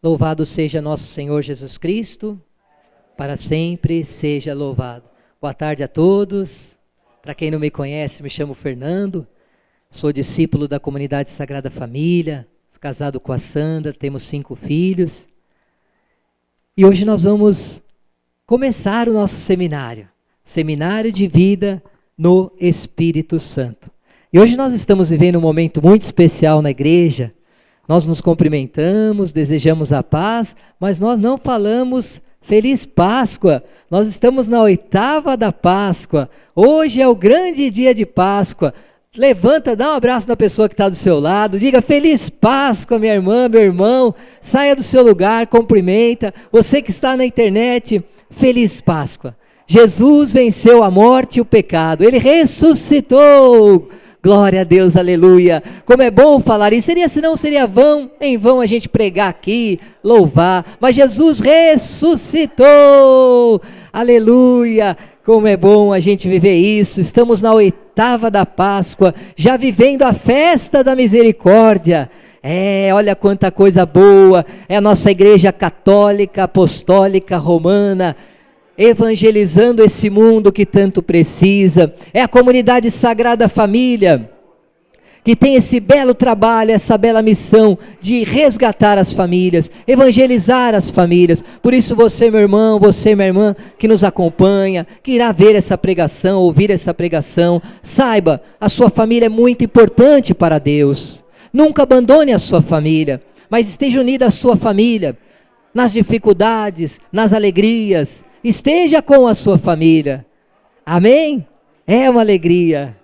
Louvado seja nosso Senhor Jesus Cristo, para sempre seja louvado. Boa tarde a todos. Para quem não me conhece, me chamo Fernando, sou discípulo da Comunidade Sagrada Família, casado com a Sandra, temos 5 filhos. E hoje nós vamos começar o nosso seminário, Seminário de Vida no Espírito Santo. E hoje nós estamos vivendo um momento muito especial na igreja. Nós nos cumprimentamos, desejamos a paz, mas nós não falamos Feliz Páscoa. Nós estamos na 8ª da Páscoa. Hoje é o grande dia de Páscoa. Levanta, dá um abraço na pessoa que está do seu lado, diga Feliz Páscoa, minha irmã, meu irmão, saia do seu lugar, cumprimenta. Você que está na internet, Feliz Páscoa. Jesus venceu a morte e o pecado, Ele ressuscitou. Glória a Deus, aleluia. Como é bom falar isso, senão seria em vão a gente pregar aqui, louvar, mas Jesus ressuscitou, aleluia. Como é bom a gente viver isso. Estamos na 8ª da Páscoa, já vivendo a festa da misericórdia. Olha quanta coisa boa, é a nossa igreja católica, apostólica, romana, evangelizando esse mundo que tanto precisa. É a Comunidade Sagrada Família, que tem esse belo trabalho, essa bela missão de resgatar as famílias, evangelizar as famílias. Por isso você, meu irmão, você, minha irmã, que nos acompanha, que irá ver essa pregação, ouvir essa pregação, saiba, a sua família é muito importante para Deus. Nunca abandone a sua família, mas esteja unida à sua família, nas dificuldades, nas alegrias, esteja com a sua família. Amém? É uma alegria.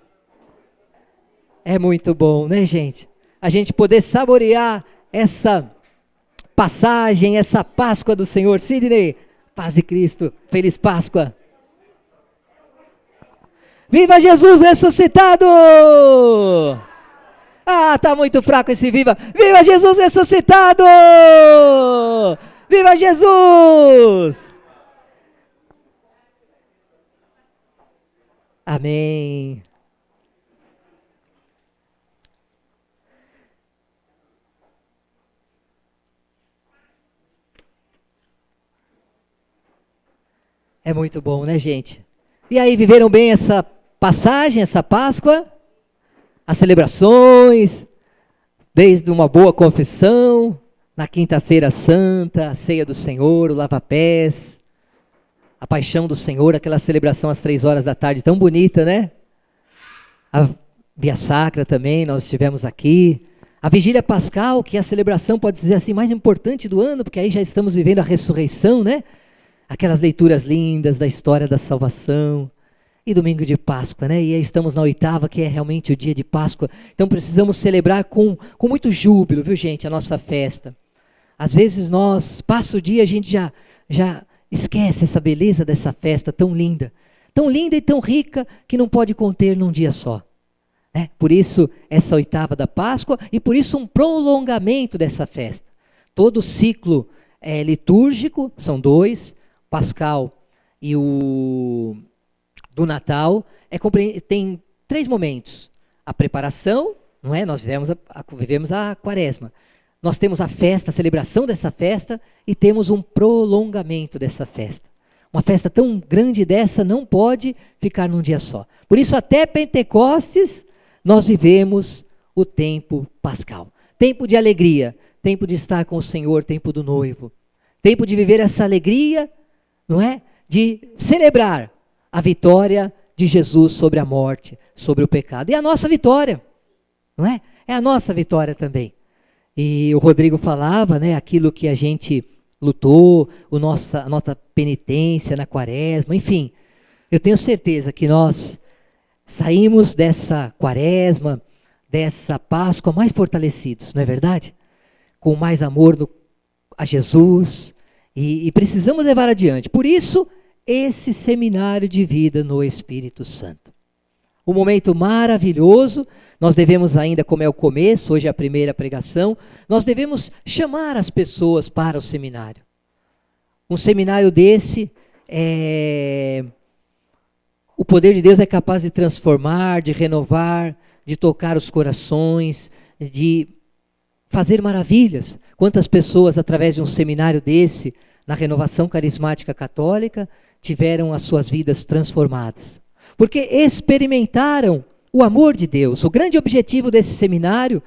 É muito bom, né, gente? A gente poder saborear essa passagem, essa Páscoa do Senhor. Sidney, paz de Cristo, Feliz Páscoa. Viva Jesus ressuscitado! Tá muito fraco esse viva. Viva Jesus ressuscitado! Viva Jesus! Amém. É muito bom, né, gente? E aí, viveram bem essa passagem, essa Páscoa? As celebrações, desde uma boa confissão, na quinta-feira santa, a ceia do Senhor, o lava-pés, a paixão do Senhor, aquela celebração às 3 horas da tarde, tão bonita, né? A Via Sacra também, nós estivemos aqui. A Vigília Pascal, que é a celebração, pode dizer assim, mais importante do ano, porque aí já estamos vivendo a ressurreição, né? Aquelas leituras lindas da história da salvação. E domingo de Páscoa, né? E aí estamos na 8ª, que é realmente o dia de Páscoa. Então precisamos celebrar com muito júbilo, viu, gente, a nossa festa. Às vezes passa o dia, a gente já esquece essa beleza dessa festa tão linda e tão rica, que não pode conter num dia só. Por isso, essa 8ª da Páscoa, e por isso um prolongamento dessa festa. Todo o ciclo litúrgico, são 2, Pascal e o do Natal, tem 3 momentos. A preparação, não é? Nós vivemos a Quaresma. Nós temos a festa, a celebração dessa festa, e temos um prolongamento dessa festa. Uma festa tão grande dessa não pode ficar num dia só. Por isso, até Pentecostes, nós vivemos o tempo pascal. Tempo de alegria, tempo de estar com o Senhor, tempo do noivo. Tempo de viver essa alegria, não é? De celebrar a vitória de Jesus sobre a morte, sobre o pecado. E a nossa vitória, não é? É a nossa vitória também. E o Rodrigo falava, né, aquilo que a gente lutou, a nossa penitência na Quaresma, enfim. Eu tenho certeza que nós saímos dessa Quaresma, dessa Páscoa mais fortalecidos, não é verdade? Com mais amor a Jesus, e precisamos levar adiante. Por isso, esse seminário de vida no Espírito Santo. Um momento maravilhoso. Nós devemos ainda, como é o começo, hoje é a primeira pregação, nós devemos chamar as pessoas para o seminário. Um seminário desse, o poder de Deus é capaz de transformar, de renovar, de tocar os corações, de fazer maravilhas. Quantas pessoas, através de um seminário desse, na Renovação Carismática Católica, tiveram as suas vidas transformadas. Porque experimentaram o amor de Deus. O grande objetivo desse seminário,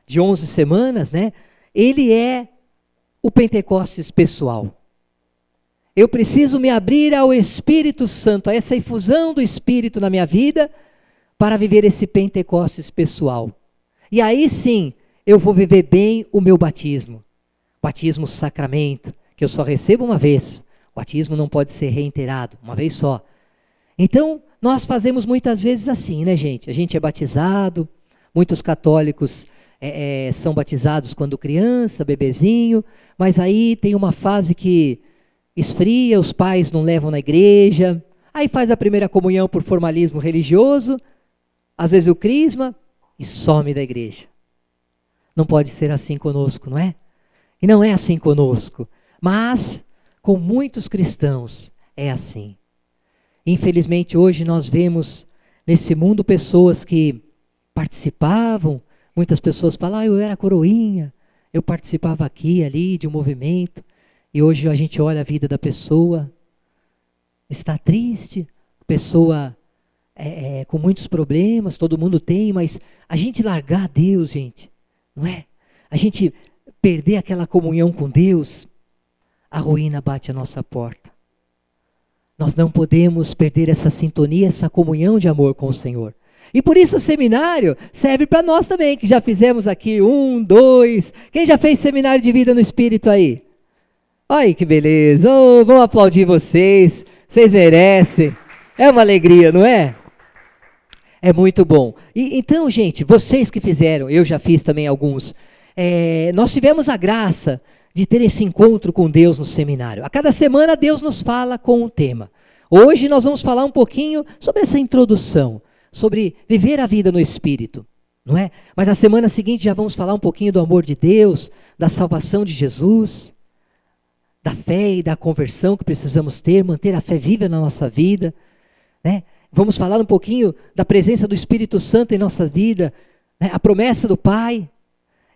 de 11 semanas, ele é o Pentecostes pessoal. Eu preciso me abrir ao Espírito Santo, a essa efusão do Espírito na minha vida, para viver esse Pentecostes pessoal. E aí sim, eu vou viver bem o meu batismo. Batismo sacramento, que eu só recebo uma vez. O batismo não pode ser reiterado, uma vez só. Então, nós fazemos muitas vezes assim, gente? A gente é batizado, muitos católicos são batizados quando criança, bebezinho, mas aí tem uma fase que esfria, os pais não levam na igreja, aí faz a primeira comunhão por formalismo religioso, às vezes o crisma, e some da igreja. Não pode ser assim conosco, não é? E não é assim conosco, mas com muitos cristãos é assim. Infelizmente hoje nós vemos nesse mundo pessoas que participavam, muitas pessoas falam, eu era coroinha, eu participava aqui, ali, de um movimento, e hoje a gente olha a vida da pessoa, está triste, a pessoa com muitos problemas, todo mundo tem, mas a gente largar Deus, gente, não é? A gente perder aquela comunhão com Deus, a ruína bate à nossa porta. Nós não podemos perder essa sintonia, essa comunhão de amor com o Senhor. E por isso o seminário serve para nós também, que já fizemos aqui 1, 2. Quem já fez seminário de vida no Espírito aí? Olha que beleza, vamos aplaudir vocês merecem. É uma alegria, não é? É muito bom. E, então, gente, vocês que fizeram, eu já fiz também alguns, nós tivemos a graça de ter esse encontro com Deus no seminário. A cada semana Deus nos fala com um tema. Hoje nós vamos falar um pouquinho sobre essa introdução, sobre viver a vida no Espírito, não é? Mas a semana seguinte já vamos falar um pouquinho do amor de Deus, da salvação de Jesus, da fé e da conversão que precisamos ter, manter a fé viva na nossa vida, né? Vamos falar um pouquinho da presença do Espírito Santo em nossa vida, a promessa do Pai.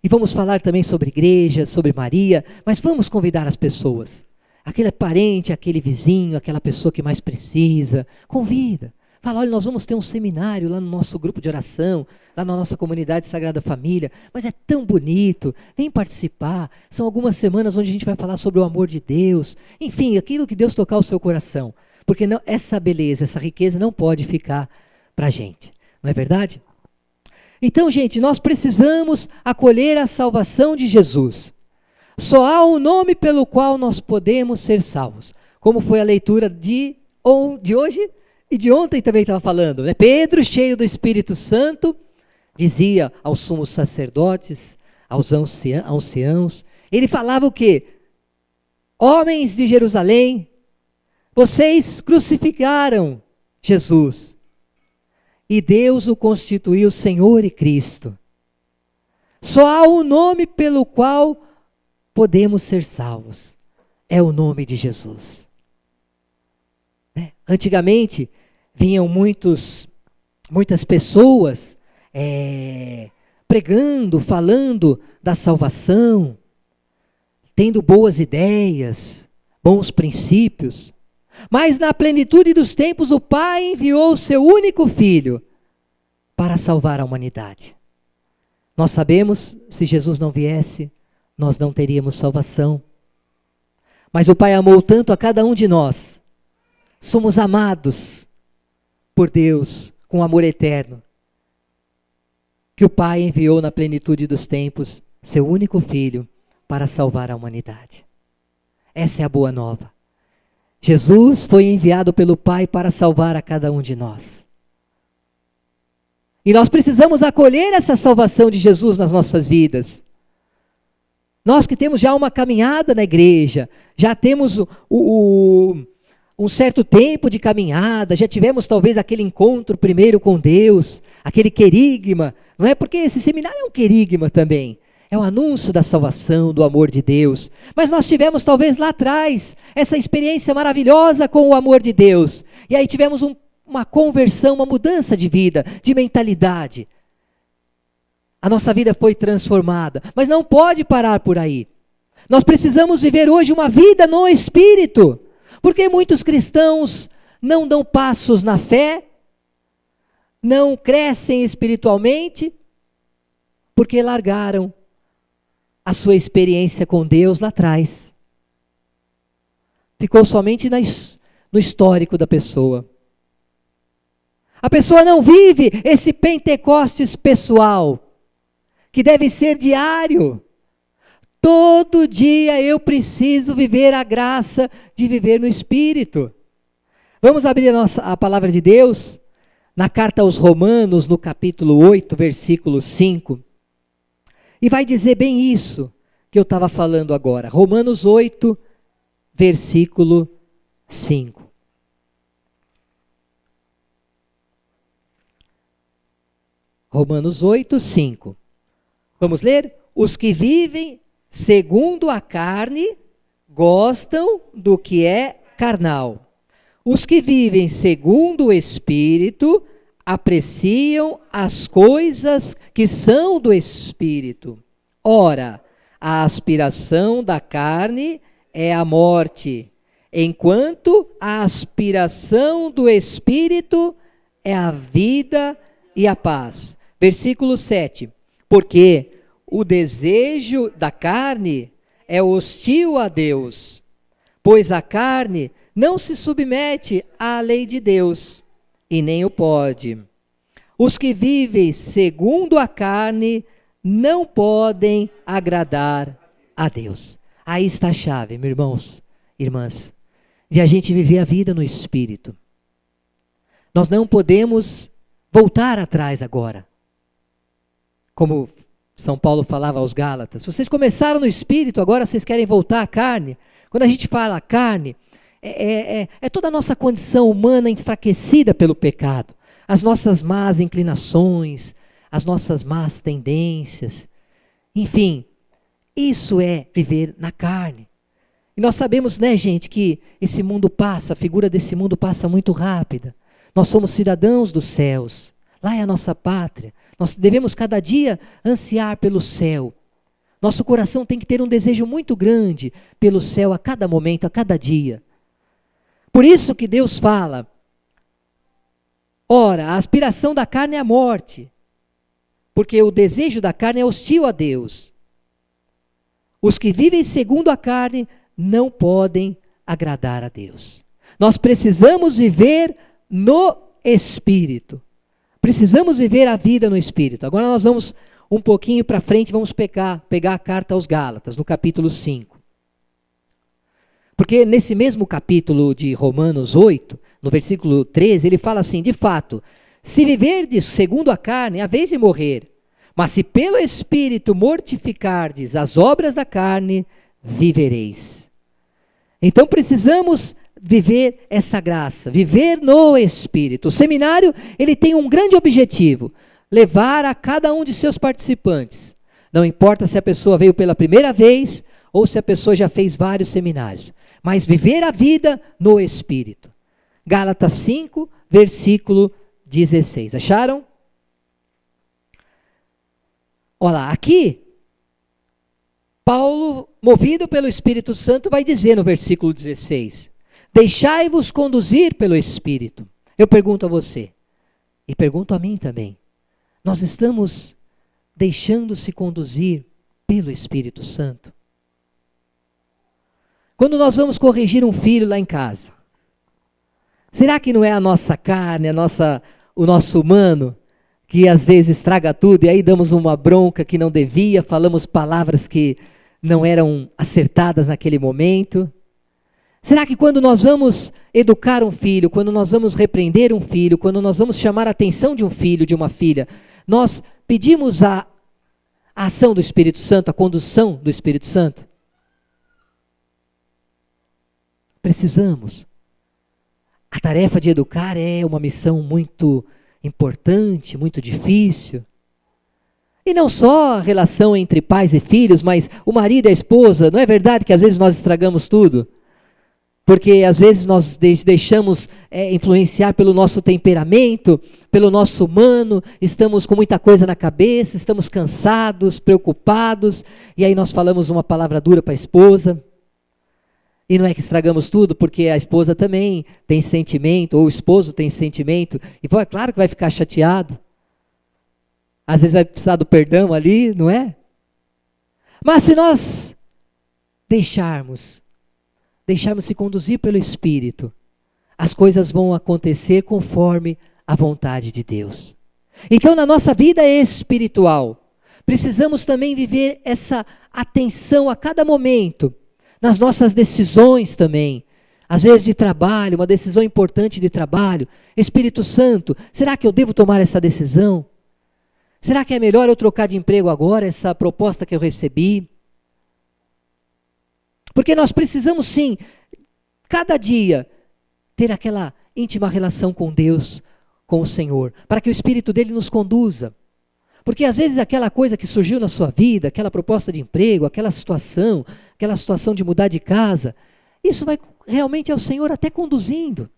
E vamos falar também sobre igreja, sobre Maria, mas vamos convidar as pessoas. Aquele parente, aquele vizinho, aquela pessoa que mais precisa, convida. Fala, olha, nós vamos ter um seminário lá no nosso grupo de oração, lá na nossa comunidade Sagrada Família, mas é tão bonito, vem participar. São algumas semanas onde a gente vai falar sobre o amor de Deus, enfim, aquilo que Deus tocar o seu coração. Porque não, essa beleza, essa riqueza não pode ficar para a gente, não é verdade? Então, gente, nós precisamos acolher a salvação de Jesus. Só há um nome pelo qual nós podemos ser salvos. Como foi a leitura de hoje e de ontem também estava falando, né? Pedro, cheio do Espírito Santo, dizia aos sumos sacerdotes, aos anciãos, ele falava o quê? Homens de Jerusalém, vocês crucificaram Jesus. E Deus o constituiu Senhor e Cristo. Só há um nome pelo qual podemos ser salvos. É o nome de Jesus. Antigamente, vinham muitas pessoas pregando, falando da salvação, tendo boas ideias, bons princípios. Mas na plenitude dos tempos, o Pai enviou o seu único Filho para salvar a humanidade. Nós sabemos, se Jesus não viesse, nós não teríamos salvação. Mas o Pai amou tanto a cada um de nós. Somos amados por Deus com amor eterno, que o Pai enviou na plenitude dos tempos seu único Filho para salvar a humanidade. Essa é a boa nova. Jesus foi enviado pelo Pai para salvar a cada um de nós. E nós precisamos acolher essa salvação de Jesus nas nossas vidas. Nós que temos já uma caminhada na igreja, já temos um certo tempo de caminhada, já tivemos talvez aquele encontro primeiro com Deus, aquele querigma, não é? Porque esse seminário é um querigma também. É o anúncio da salvação, do amor de Deus. Mas nós tivemos talvez lá atrás essa experiência maravilhosa com o amor de Deus. E aí tivemos uma conversão, uma mudança de vida, de mentalidade. A nossa vida foi transformada, mas não pode parar por aí. Nós precisamos viver hoje uma vida no Espírito, porque muitos cristãos não dão passos na fé, não crescem espiritualmente, porque largaram a sua experiência com Deus lá atrás. Ficou somente no histórico da pessoa. A pessoa não vive esse Pentecostes pessoal, que deve ser diário. Todo dia eu preciso viver a graça de viver no Espírito. Vamos abrir a palavra de Deus na carta aos Romanos, no capítulo 8, versículo 5. E vai dizer bem isso que eu estava falando agora. Romanos 8, versículo 5. Romanos 8, 5. Vamos ler? Os que vivem segundo a carne gostam do que é carnal. Os que vivem segundo o Espírito apreciam as coisas que são do Espírito. Ora, a aspiração da carne é a morte, enquanto a aspiração do Espírito é a vida e a paz. Versículo 7. Porque o desejo da carne é hostil a Deus, pois a carne não se submete à lei de Deus, e nem o pode. Os que vivem segundo a carne não podem agradar a Deus. Aí está a chave, meus irmãos, irmãs, de a gente viver a vida no Espírito. Nós não podemos voltar atrás agora. Como São Paulo falava aos Gálatas, vocês começaram no Espírito, agora vocês querem voltar à carne. Quando a gente fala carne, é toda a nossa condição humana enfraquecida pelo pecado. As nossas más inclinações, as nossas más tendências. Enfim, isso é viver na carne. E nós sabemos, né, gente, que esse mundo passa, a figura desse mundo passa muito rápida. Nós somos cidadãos dos céus. Lá é a nossa pátria. Nós devemos cada dia ansiar pelo céu. Nosso coração tem que ter um desejo muito grande pelo céu a cada momento, a cada dia. Por isso que Deus fala, ora, a aspiração da carne é a morte, porque o desejo da carne é hostil a Deus. Os que vivem segundo a carne não podem agradar a Deus. Nós precisamos viver no Espírito. Precisamos viver a vida no Espírito. Agora nós vamos um pouquinho para frente, vamos pegar a carta aos Gálatas, no capítulo 5. Porque nesse mesmo capítulo de Romanos 8, no versículo 13, ele fala assim, de fato, se viverdes segundo a carne, haveis de morrer, mas se pelo Espírito mortificardes as obras da carne, vivereis. Então precisamos viver essa graça, viver no Espírito. O seminário, ele tem um grande objetivo, levar a cada um de seus participantes, não importa se a pessoa veio pela primeira vez, ou se a pessoa já fez vários seminários, mas viver a vida no Espírito. Gálatas 5, versículo 16. Acharam? Olha lá, aqui, Paulo, movido pelo Espírito Santo, vai dizer no versículo 16, deixai-vos conduzir pelo Espírito. Eu pergunto a você, e pergunto a mim também, nós estamos deixando-se conduzir pelo Espírito Santo? Quando nós vamos corrigir um filho lá em casa, será que não é a nossa carne, o nosso humano, que às vezes estraga tudo e aí damos uma bronca que não devia, falamos palavras que não eram acertadas naquele momento? Será que quando nós vamos educar um filho, quando nós vamos repreender um filho, quando nós vamos chamar a atenção de um filho, de uma filha, nós pedimos a ação do Espírito Santo, a condução do Espírito Santo? Precisamos. A tarefa de educar é uma missão muito importante, muito difícil. E não só a relação entre pais e filhos, mas o marido e a esposa. Não é verdade que às vezes nós estragamos tudo? Porque às vezes nós deixamos influenciar pelo nosso temperamento, pelo nosso humano, estamos com muita coisa na cabeça, estamos cansados, preocupados, e aí nós falamos uma palavra dura para a esposa, e não é que estragamos tudo, porque a esposa também tem sentimento, ou o esposo tem sentimento, e é claro que vai ficar chateado, às vezes vai precisar do perdão ali, não é? Mas se nós deixarmos se conduzir pelo Espírito, as coisas vão acontecer conforme a vontade de Deus. Então, na nossa vida espiritual, precisamos também viver essa atenção a cada momento, nas nossas decisões também, às vezes de trabalho, uma decisão importante de trabalho. Espírito Santo, será que eu devo tomar essa decisão? Será que é melhor eu trocar de emprego agora, essa proposta que eu recebi? Porque nós precisamos sim, cada dia, ter aquela íntima relação com Deus, com o Senhor, para que o Espírito dele nos conduza. Porque às vezes aquela coisa que surgiu na sua vida, aquela proposta de emprego, aquela situação de mudar de casa, isso vai realmente ao Senhor até conduzindo.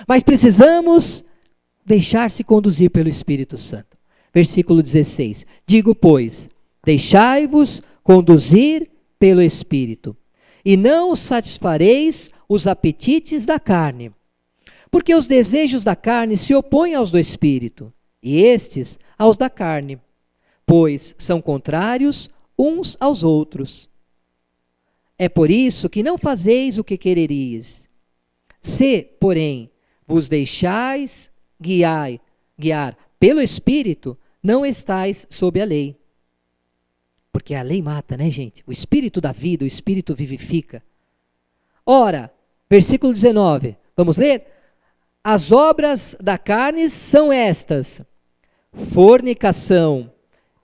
Mas precisamos deixar-se conduzir pelo Espírito Santo. Versículo 16. Digo, pois, deixai-vos conduzir pelo Espírito, e não satisfareis os apetites da carne. Porque os desejos da carne se opõem aos do Espírito, e estes aos da carne, pois são contrários uns aos outros. É por isso que não fazeis o que quereríeis. Se, porém, vos deixais guiar pelo Espírito, não estais sob a lei. Porque a lei mata, né, gente? O Espírito dá vida, o Espírito vivifica. Ora, versículo 19, vamos ler? As obras da carne são estas: fornicação,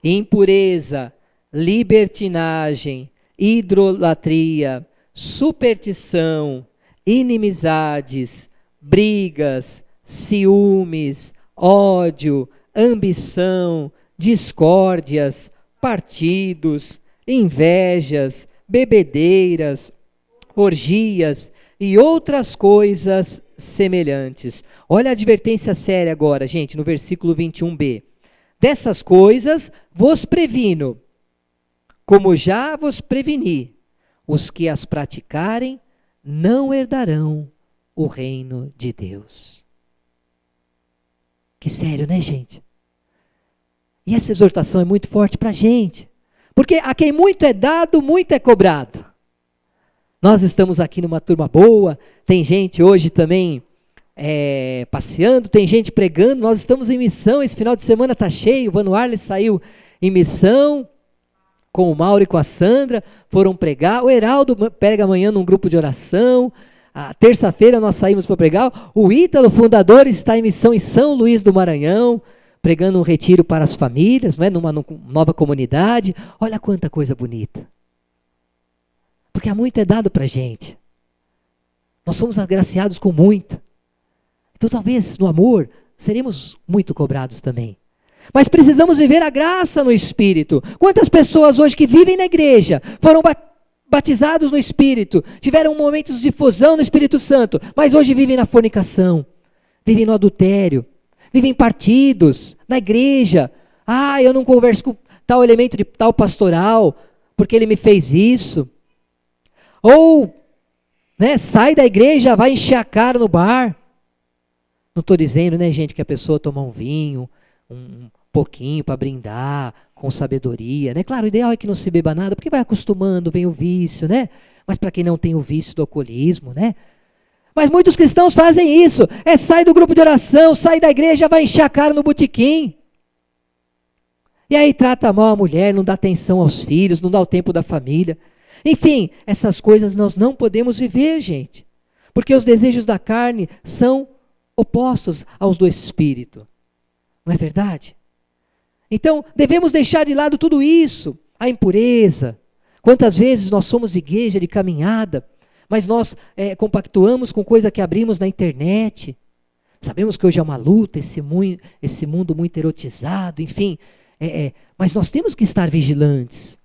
impureza, libertinagem, idolatria, superstição, inimizades, brigas, ciúmes, ódio, ambição, discórdias, partidos, invejas, bebedeiras, orgias e outras coisas semelhantes. Olha a advertência séria agora, gente, no versículo 21b. Dessas coisas vos previno, como já vos preveni, os que as praticarem não herdarão o reino de Deus. Que sério, né, gente? E essa exortação é muito forte para a gente, porque a quem muito é dado, muito é cobrado. Nós estamos aqui numa turma boa, tem gente hoje também passeando, tem gente pregando, nós estamos em missão, esse final de semana está cheio, o Vano Arles saiu em missão, com o Mauro e com a Sandra, foram pregar, o Heraldo prega amanhã num grupo de oração, a terça-feira nós saímos para pregar, o Ítalo, fundador, está em missão em São Luís do Maranhão, pregando um retiro para as famílias, não é? Numa nova comunidade. Olha quanta coisa bonita. Porque há muito é dado para a gente. Nós somos agraciados com muito. Então talvez no amor seremos muito cobrados também. Mas precisamos viver a graça no Espírito. Quantas pessoas hoje que vivem na igreja, foram batizados no Espírito, tiveram momentos de fusão no Espírito Santo, mas hoje vivem na fornicação, vivem no adultério, vivem partidos, na igreja. Ah, eu não converso com tal elemento de tal pastoral, porque ele me fez isso. Ou, sai da igreja, vai encher a cara no bar. Não estou dizendo, gente, que a pessoa toma um vinho, um pouquinho para brindar, com sabedoria, Claro, o ideal é que não se beba nada, porque vai acostumando, vem o vício, Mas para quem não tem o vício do alcoolismo, Mas muitos cristãos fazem isso, sai do grupo de oração, sai da igreja, vai encher a cara no botequim. E aí trata mal a mulher, não dá atenção aos filhos, não dá o tempo da família. Enfim, essas coisas nós não podemos viver, gente. Porque os desejos da carne são opostos aos do Espírito. Não é verdade? Então, devemos deixar de lado tudo isso, a impureza. Quantas vezes nós somos igreja de caminhada, mas nós compactuamos com coisa que abrimos na internet. Sabemos que hoje é uma luta, esse mundo muito erotizado, enfim. Mas nós temos que estar vigilantes.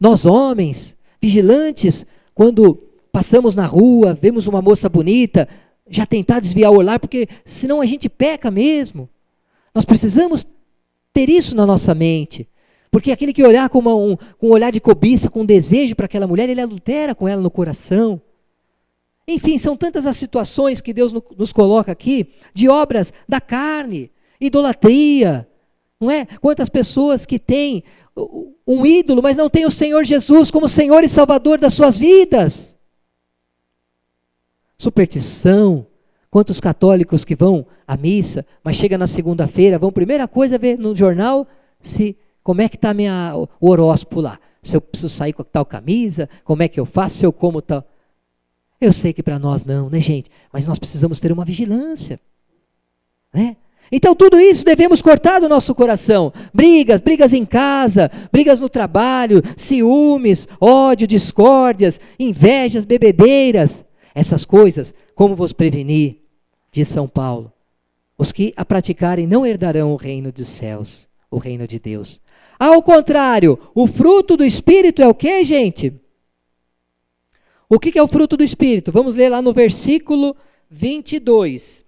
Nós homens, vigilantes, quando passamos na rua, vemos uma moça bonita, já tentar desviar o olhar, porque senão a gente peca mesmo. Nós precisamos ter isso na nossa mente. Porque aquele que olhar com um olhar de cobiça, com desejo para aquela mulher, ele adultera com ela no coração. Enfim, são tantas as situações que Deus nos coloca aqui, de obras da carne, idolatria, não é? Quantas pessoas que têm um ídolo, mas não têm o Senhor Jesus como Senhor e Salvador das suas vidas. Superstição. Quantos católicos que vão à missa, mas chega na segunda-feira, vão, primeira coisa, ver no jornal como é que está o horóscopo lá. Se eu preciso sair com tal camisa, como é que eu faço, se eu como tal. Eu sei que para nós não, né, gente? Mas nós precisamos ter uma vigilância, né? Então tudo isso devemos cortar do nosso coração. Brigas em casa, brigas no trabalho, ciúmes, ódio, discórdias, invejas, bebedeiras. Essas coisas, como vos prevenir, diz São Paulo. Os que a praticarem não herdarão o reino dos céus, o reino de Deus. Ao contrário, o fruto do Espírito é o quê, gente? O que é o fruto do Espírito? Vamos ler lá no versículo 22.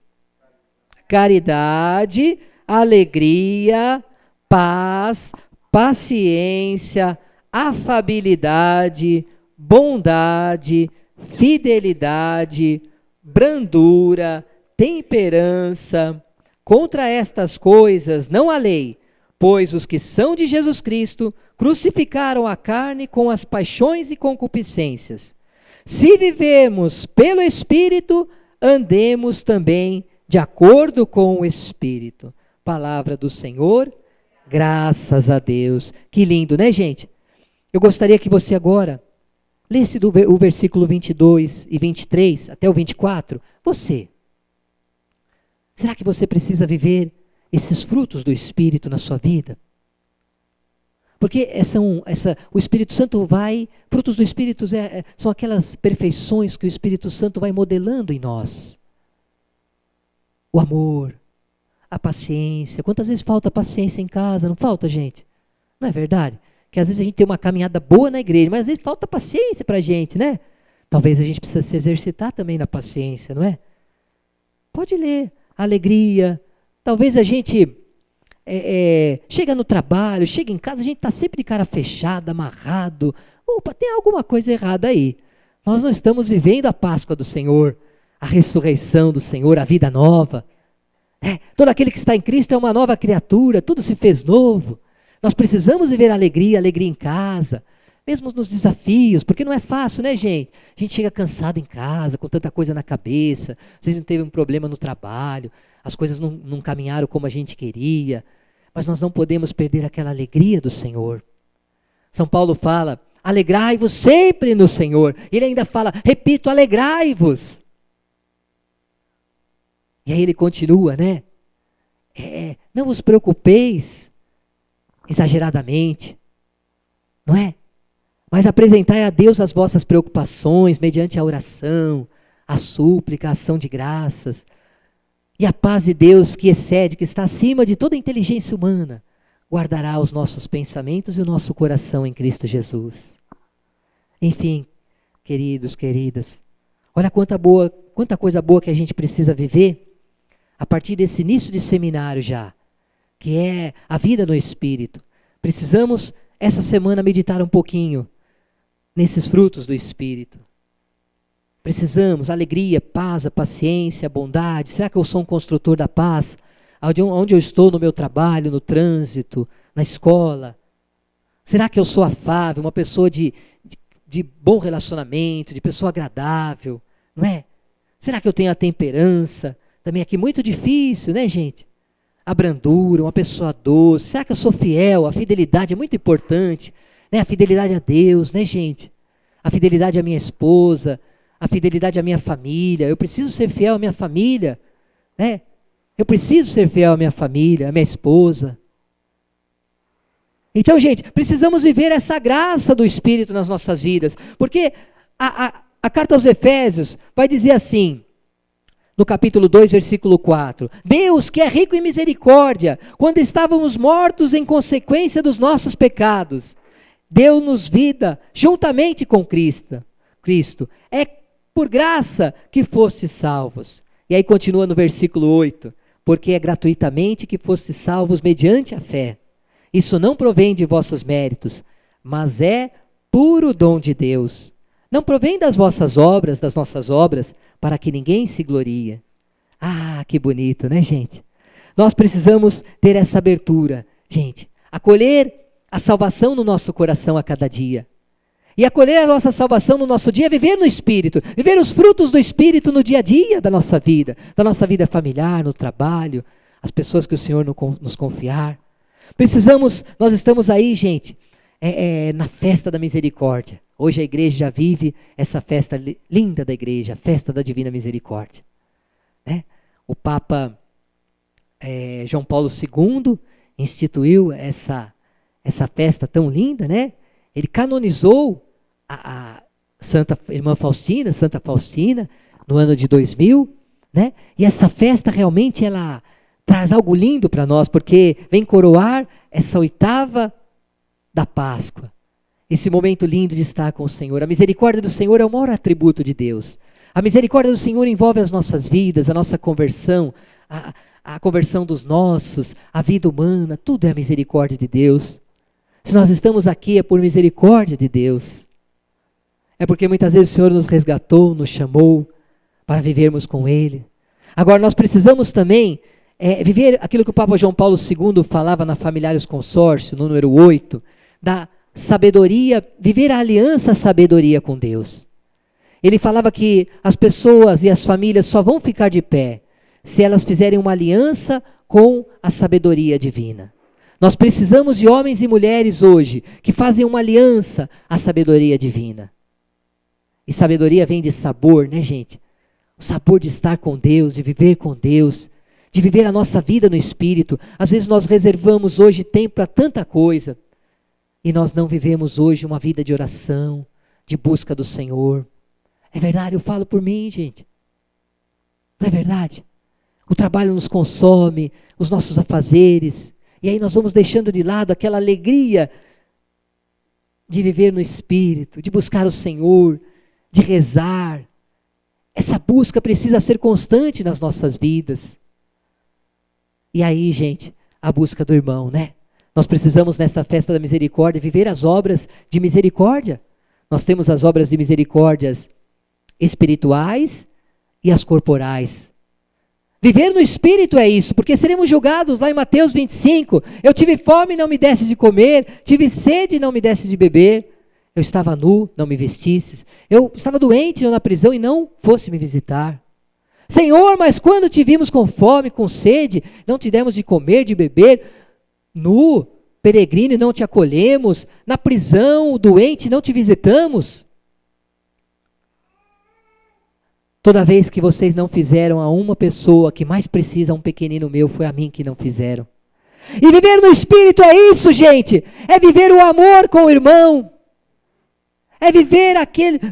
Caridade, alegria, paz, paciência, afabilidade, bondade, fidelidade, brandura, temperança. Contra estas coisas não há lei, pois os que são de Jesus Cristo crucificaram a carne com as paixões e concupiscências. Se vivemos pelo Espírito, andemos também de acordo com o Espírito. Palavra do Senhor, graças a Deus. Que lindo, né, gente? Eu gostaria que você agora lesse o versículo 22 e 23 até o 24. Você, será que você precisa viver esses frutos do Espírito na sua vida? Porque o Espírito Santo frutos do Espírito são aquelas perfeições que o Espírito Santo vai modelando em nós. O amor, a paciência. Quantas vezes falta paciência em casa? Não falta, gente? Não é verdade? Que às vezes a gente tem uma caminhada boa na igreja, mas às vezes falta paciência para a gente, né? Talvez a gente precise se exercitar também na paciência, não é? Pode ler. Alegria. Talvez a gente chega no trabalho, chega em casa, a gente está sempre de cara fechada, amarrado. Opa, tem alguma coisa errada aí. Nós não estamos vivendo a Páscoa do Senhor, a ressurreição do Senhor, a vida nova. Todo aquele que está em Cristo é uma nova criatura, tudo se fez novo. Nós precisamos viver alegria em casa, mesmo nos desafios, porque não é fácil, né, gente? A gente chega cansado em casa, com tanta coisa na cabeça, às vezes teve um problema no trabalho, as coisas não caminharam como a gente queria, mas nós não podemos perder aquela alegria do Senhor. São Paulo fala, alegrai-vos sempre no Senhor. Ele ainda fala, repito, alegrai-vos. E aí ele continua, né? Não vos preocupeis exageradamente, não é? Mas apresentai a Deus as vossas preocupações mediante a oração, a súplica, a ação de graças. E a paz de Deus que excede, que está acima de toda a inteligência humana, guardará os nossos pensamentos e o nosso coração em Cristo Jesus. Enfim, queridos, queridas, olha quanta coisa boa que a gente precisa viver a partir desse início de seminário já, que é a vida no Espírito. Precisamos, essa semana, meditar um pouquinho nesses frutos do Espírito. Precisamos, alegria, paz, a paciência, a bondade. Será que eu sou um construtor da paz? Onde eu estou no meu trabalho, no trânsito, na escola? Será que eu sou afável, uma pessoa de bom relacionamento, de pessoa agradável? Não é? Será que eu tenho a temperança? Também aqui muito difícil, né, gente? A brandura, uma pessoa doce. Será que eu sou fiel? A fidelidade é muito importante, né? A fidelidade a Deus, né, gente? A fidelidade à minha esposa, a fidelidade à minha família. Eu preciso ser fiel à minha família, né? Eu preciso ser fiel à minha família, à minha esposa. Então, gente, precisamos viver essa graça do Espírito nas nossas vidas, porque a carta aos Efésios vai dizer assim, no capítulo 2, versículo 4, Deus, que é rico em misericórdia, quando estávamos mortos em consequência dos nossos pecados, deu-nos vida juntamente com Cristo. É por graça que fostes salvos. E aí continua no versículo 8, porque é gratuitamente que fostes salvos mediante a fé. Isso não provém de vossos méritos, mas é puro dom de Deus. Não provém das vossas obras, das nossas obras, para que ninguém se glorie. Ah, que bonito, né, gente? Nós precisamos ter essa abertura, gente, acolher a salvação no nosso coração a cada dia. E acolher a nossa salvação no nosso dia é viver no Espírito, viver os frutos do Espírito no dia a dia da nossa vida familiar, no trabalho, as pessoas que o Senhor nos confiar. Nós estamos aí, gente, na festa da misericórdia. Hoje a igreja já vive essa festa linda da igreja, a festa da divina misericórdia. Né? O Papa João Paulo II instituiu essa festa tão linda, né? Ele canonizou a Santa Irmã Faustina, Santa Faustina, no ano de 2000, né? E essa festa realmente ela traz algo lindo para nós, porque vem coroar essa oitava da Páscoa. Esse momento lindo de estar com o Senhor. A misericórdia do Senhor é o maior atributo de Deus. A misericórdia do Senhor envolve as nossas vidas, a nossa conversão, a conversão dos nossos, a vida humana, tudo é a misericórdia de Deus. Se nós estamos aqui é por misericórdia de Deus. É porque muitas vezes o Senhor nos resgatou, nos chamou para vivermos com Ele. Agora nós precisamos também viver aquilo que o Papa João Paulo II falava na Familiares Consórcio, no número 8, da sabedoria, viver a aliança sabedoria com Deus. Ele falava que as pessoas e as famílias só vão ficar de pé se elas fizerem uma aliança com a sabedoria divina. Nós precisamos de homens e mulheres hoje que fazem uma aliança à sabedoria divina. E sabedoria vem de sabor, né, gente? O sabor de estar com Deus, de viver com Deus, de viver a nossa vida no Espírito. Às vezes nós reservamos hoje tempo para tanta coisa e nós não vivemos hoje uma vida de oração, de busca do Senhor. É verdade, eu falo por mim, gente. Não é verdade? O trabalho nos consome, os nossos afazeres. E aí nós vamos deixando de lado aquela alegria de viver no Espírito, de buscar o Senhor, de rezar. Essa busca precisa ser constante nas nossas vidas. E aí, gente, a busca do irmão, né? Nós precisamos, nesta festa da misericórdia, viver as obras de misericórdia. Nós temos as obras de misericórdias espirituais e as corporais. Viver no Espírito é isso, porque seremos julgados lá em Mateus 25. Eu tive fome e não me desses de comer, tive sede e não me desses de beber. Eu estava nu, não me vestisses. Eu estava doente na prisão e não fosse me visitar. Senhor, mas quando te vimos com fome, com sede, não te demos de comer, de beber, nu, peregrino e não te acolhemos, na prisão, doente, não te visitamos. Toda vez que vocês não fizeram a uma pessoa que mais precisa, um pequenino meu, foi a mim que não fizeram. E viver no Espírito é isso, gente. É viver o amor com o irmão. É viver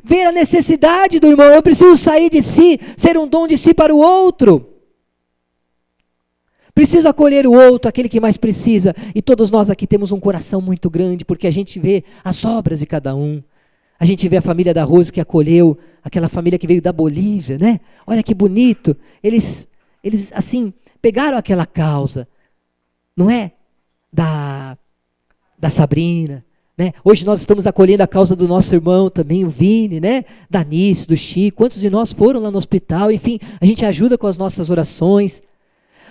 ver a necessidade do irmão. Eu preciso sair de si, ser um dom de si para o outro. Preciso acolher o outro, aquele que mais precisa. E todos nós aqui temos um coração muito grande, porque a gente vê as obras de cada um. A gente vê a família da Rose que acolheu aquela família que veio da Bolívia, né? Olha que bonito. Eles assim, pegaram aquela causa, não é? Da Sabrina, né? Hoje nós estamos acolhendo a causa do nosso irmão também, o Vini, né? Da Nice, do Chico. Quantos de nós foram lá no hospital? Enfim, a gente ajuda com as nossas orações.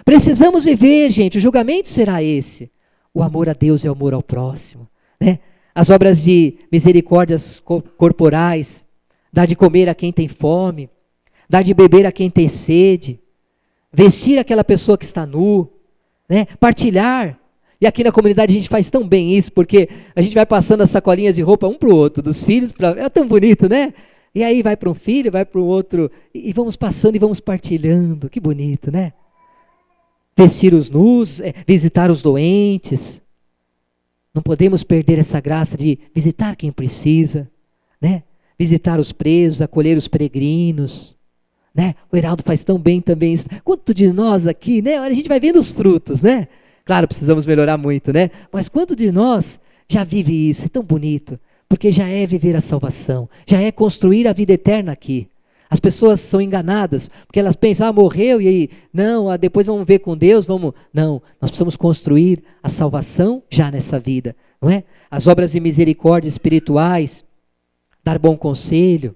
Precisamos viver, gente, o julgamento será esse. O amor a Deus é o amor ao próximo, né? As obras de misericórdias corporais, dar de comer a quem tem fome, dar de beber a quem tem sede, vestir aquela pessoa que está nu, né? Partilhar. E aqui na comunidade a gente faz tão bem isso, porque a gente vai passando as sacolinhas de roupa um para o outro, dos filhos, é tão bonito, né? E aí vai para um filho, vai para o outro, e vamos passando e vamos partilhando, que bonito, né? Vestir os nus, visitar os doentes. Não podemos perder essa graça de visitar quem precisa, né? Visitar os presos, acolher os peregrinos, né? O Heraldo faz tão bem também isso. Quanto de nós aqui, né? A gente vai vendo os frutos, né? Claro, precisamos melhorar muito, né? Mas quanto de nós já vive isso? É tão bonito, porque já é viver a salvação, já é construir a vida eterna aqui. As pessoas são enganadas, porque elas pensam, morreu e aí, não, depois vamos ver com Deus, vamos... Não, nós precisamos construir a salvação já nessa vida, não é? As obras de misericórdia espirituais, dar bom conselho,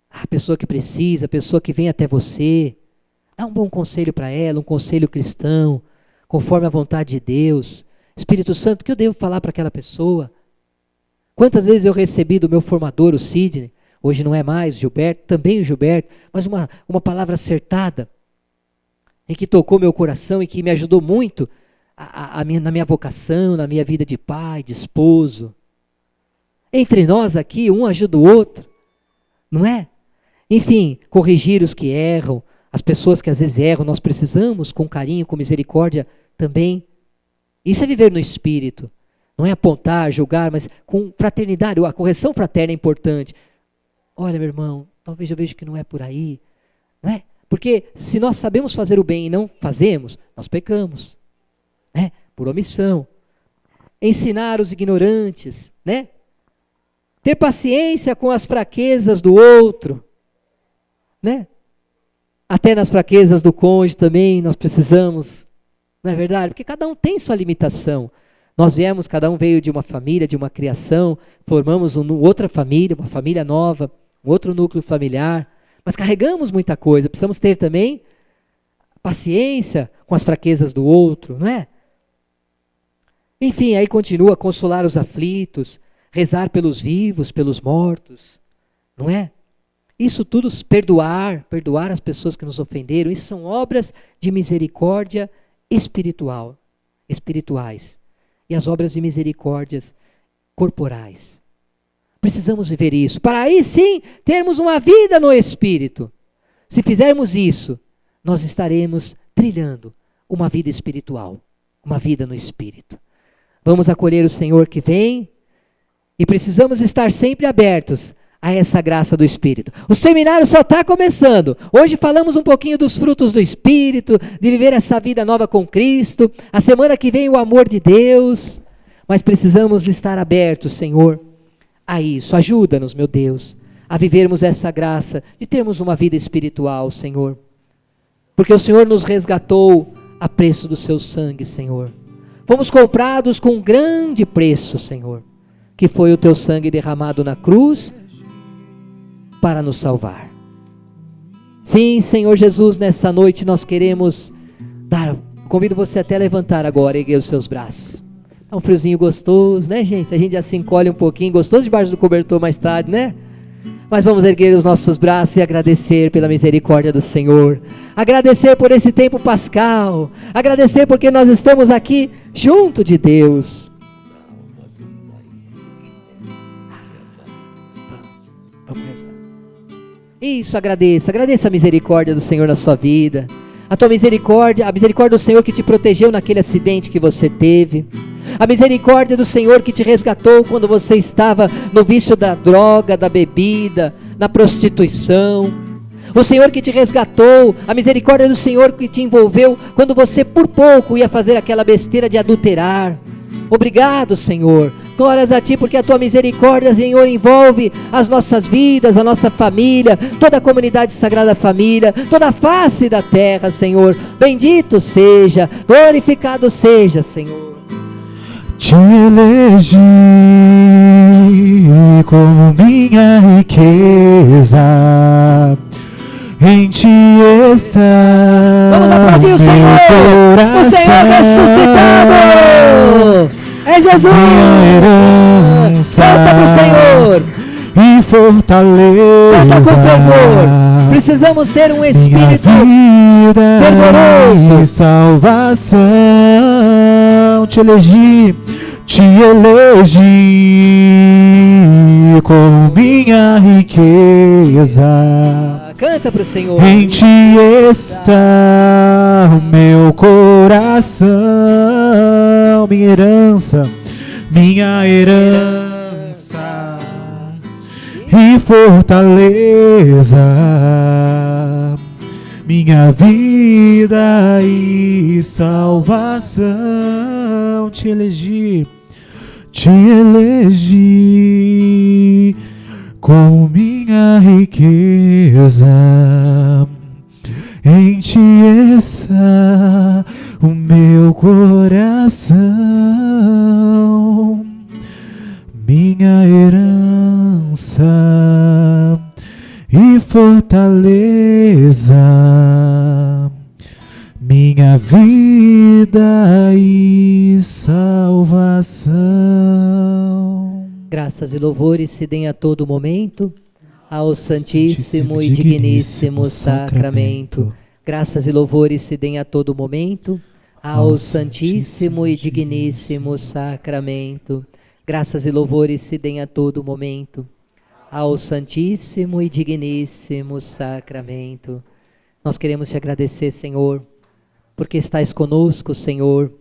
a pessoa que precisa, a pessoa que vem até você, dá um bom conselho para ela, um conselho cristão, conforme a vontade de Deus. Espírito Santo, o que eu devo falar para aquela pessoa? Quantas vezes eu recebi do meu formador, o Sidney, hoje não é mais, o Gilberto, também o Gilberto, mas uma palavra acertada, em que tocou meu coração e que me ajudou muito na minha vocação, na minha vida de pai, de esposo. Entre nós aqui, um ajuda o outro, não é? Enfim, corrigir os que erram, as pessoas que às vezes erram, nós precisamos, com carinho, com misericórdia também. Isso é viver no Espírito. Não é apontar, julgar, mas com fraternidade. A correção fraterna é importante. Olha, meu irmão, talvez eu veja que não é por aí. Não é? Porque se nós sabemos fazer o bem e não fazemos, nós pecamos. Né? Por omissão. Ensinar os ignorantes. Né? Ter paciência com as fraquezas do outro. Né? Até nas fraquezas do cônjuge também nós precisamos. Não é verdade? Porque cada um tem sua limitação. Nós viemos, cada um veio de uma família, de uma criação, formamos outra família, uma família nova, um outro núcleo familiar, mas carregamos muita coisa, precisamos ter também paciência com as fraquezas do outro, não é? Enfim, aí continua, consolar os aflitos, rezar pelos vivos, pelos mortos, não é? Isso tudo, perdoar as pessoas que nos ofenderam, isso são obras de misericórdia espirituais. E as obras de misericórdias corporais. Precisamos viver isso, para aí sim termos uma vida no Espírito. Se fizermos isso, nós estaremos trilhando uma vida espiritual, uma vida no Espírito. Vamos acolher o Senhor que vem e precisamos estar sempre abertos a essa graça do Espírito. O seminário só está começando. Hoje falamos um pouquinho dos frutos do Espírito, de viver essa vida nova com Cristo. A semana que vem o amor de Deus. Mas precisamos estar abertos, Senhor, a isso. Ajuda-nos, meu Deus, a vivermos essa graça, de termos uma vida espiritual, Senhor. Porque o Senhor nos resgatou a preço do seu sangue, Senhor. Fomos comprados com um grande preço, Senhor, que foi o teu sangue derramado na cruz, para nos salvar. Sim, Senhor Jesus, nessa noite nós queremos convido você até a levantar agora e erguer os seus braços. É um friozinho gostoso, né, gente? A gente já se encolhe um pouquinho, gostoso debaixo do cobertor mais tarde, né? Mas vamos erguer os nossos braços e agradecer pela misericórdia do Senhor. Agradecer por esse tempo pascal. Agradecer porque nós estamos aqui junto de Deus. Vamos rezar. Isso, agradeça a misericórdia do Senhor na sua vida, a tua misericórdia, a misericórdia do Senhor que te protegeu naquele acidente que você teve, a misericórdia do Senhor que te resgatou quando você estava no vício da droga, da bebida, na prostituição, o Senhor que te resgatou, a misericórdia do Senhor que te envolveu quando você por pouco ia fazer aquela besteira de adulterar. Obrigado, Senhor. Glórias a Ti, porque a Tua misericórdia, Senhor, envolve as nossas vidas, a nossa família, toda a comunidade Sagrada Família, toda a face da terra, Senhor. Bendito seja, glorificado seja, Senhor. Te elegi como minha riqueza, em Ti está. Vamos aplaudir o Senhor, o Senhor ressuscitado. É Jesus! Canta pro Senhor! E fortaleza. Canta com fervor! Precisamos ter um espírito fervoroso. E salvação. Te elegi como minha riqueza. Canta pro Senhor. Em Ti está o meu coração, minha herança e fortaleza, minha vida e salvação. Te elegi com minha riqueza. Em ti está o meu coração, minha herança e fortaleza, minha vida e salvação. Graças e louvores se deem a todo momento ao Santíssimo e Digníssimo Sacramento. Graças e louvores se deem a todo momento ao Santíssimo e Digníssimo Sacramento. Graças e louvores se deem a todo momento ao Santíssimo e Digníssimo Sacramento. Nós queremos te agradecer, Senhor, porque estás conosco, Senhor,